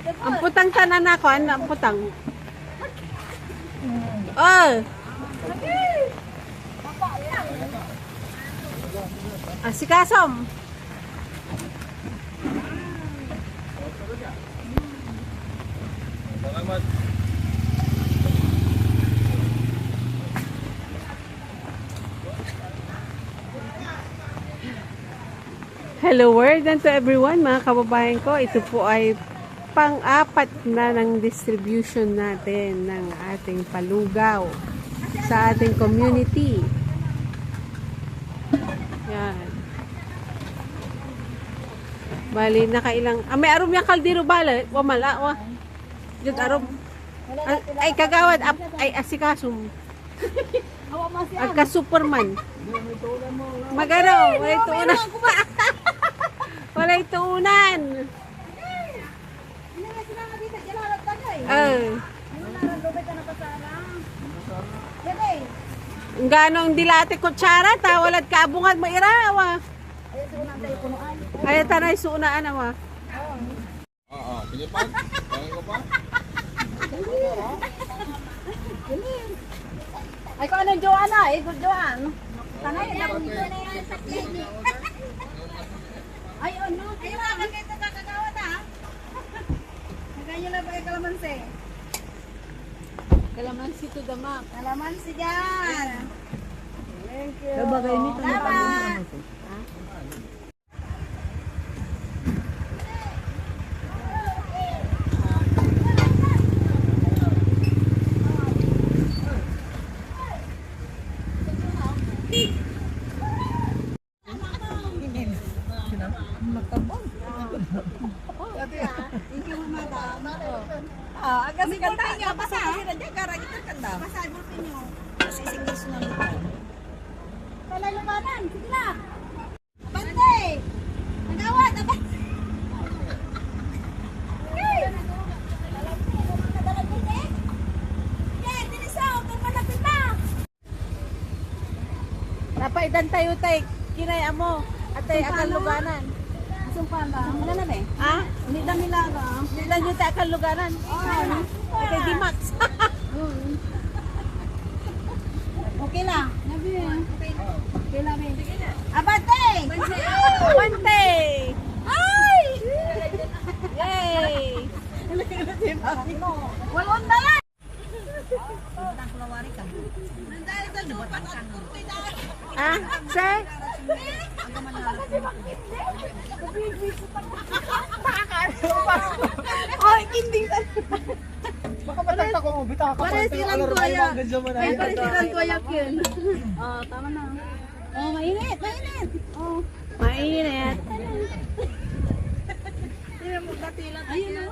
Ang putang tanan ako, ano ang putang? Oh! Asikasom! Salamat. Hello world and to everyone, mga kababayan ko. Ito po ay pang-apat na ng distribution natin ng ating palugaw sa ating community. Yan. Bali, nakailang... may arom yung kaldero bala. Wamala, wa. Yun, arom. Ay, kagawad. Ay, asikasum. Agka-superman. Magano, wala ituunan. Wala ituunan. Ang ganong dilate kutsara, tawalad kaabungan mo irawa. Ay, tanay suunaan awa. Oo, pinipag. Kaya ko pa. Ay, kung ano Joanna, good Joan. Tanay, nabang ito na yan sa plate. Ay, ano? Ay, wala kayo ito kakagawad ha? Nagkanyo na ba yung kalamansi? Kalamansi to the map. Kalamansi dyan. Thank you. Sabagay nito. Salamat. Kasi kanta niya, basta sila dyan, karang ito kanta. Basta mo pinyo. Sisingis na nito. Wala lumanan, sige na. Bante! Nagawad, abante! Napaidan tayo tay, kinaya mo. At tay akan luganan. Sumpa ba? Wala na ba eh? Ha? Hindi na nila ba? Hindi lang yung tay akan luganan. Okay, di max. Okay lang. Okay lang eh. Abante! Abante! Ay! Yay! Walon na lang! Ah, say? Oh, kinding ta. Baka matagta ko mo, bita ka pa. Pare silang tuwaya. Ay, pare silang tuwaya yun. Oh, tama na. Oh, mainit, mainit. Oh. Mainit. Tingnan mo katilang. Ayun na.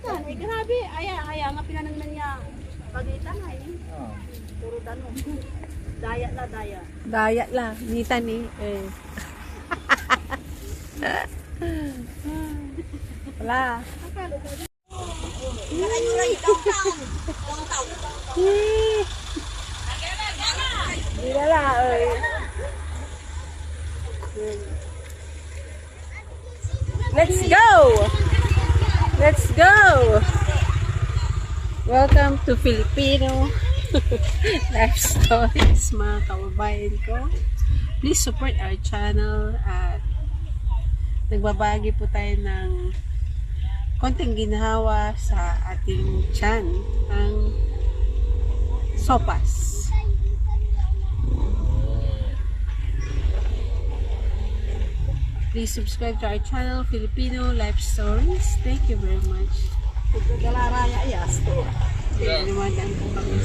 Ay, grabe. Aya nga pinanangnan niya. Pagitan ay. Puro tanong. Daya la, daya. Daya la, nita ni. Wala. Hindi na la, Let's go! Let's go! Welcome to Filipino Life Stories, mga kababayan ko. Please support our channel at nagbabagi po tayo ng konting ginhawa sa ating tiyan, ang sopas. Please subscribe to our channel, Filipino Life Stories. Thank you very much. Galaraya yas. Lumadaan po kami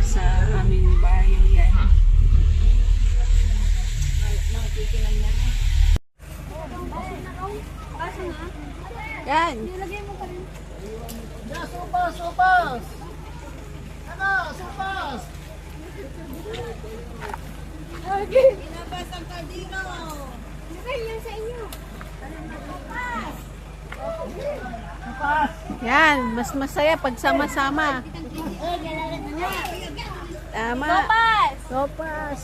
sa aming bahay. Yan. Yan. Supas, supas! Ano, supas! Pinabas ang kardino. Yan sa inyo. Yan. Mas masaya pag sama-sama. Tama. Sopas! Sopas.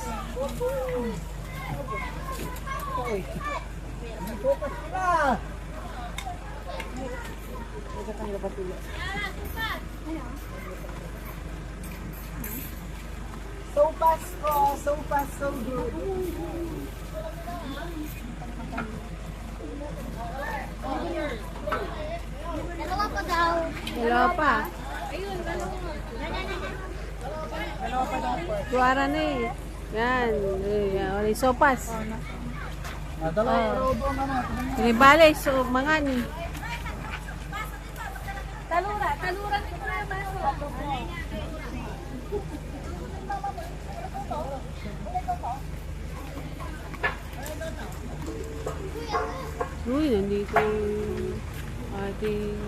Sopas po, sopas so good. Dalawa pa daw. Dalawa pa. Tuwara na eh. Yan. Yan. Sopas. Dalawa robo naman. Ribale, so mangan. Talura nito na ba? Uy, nandito yung ating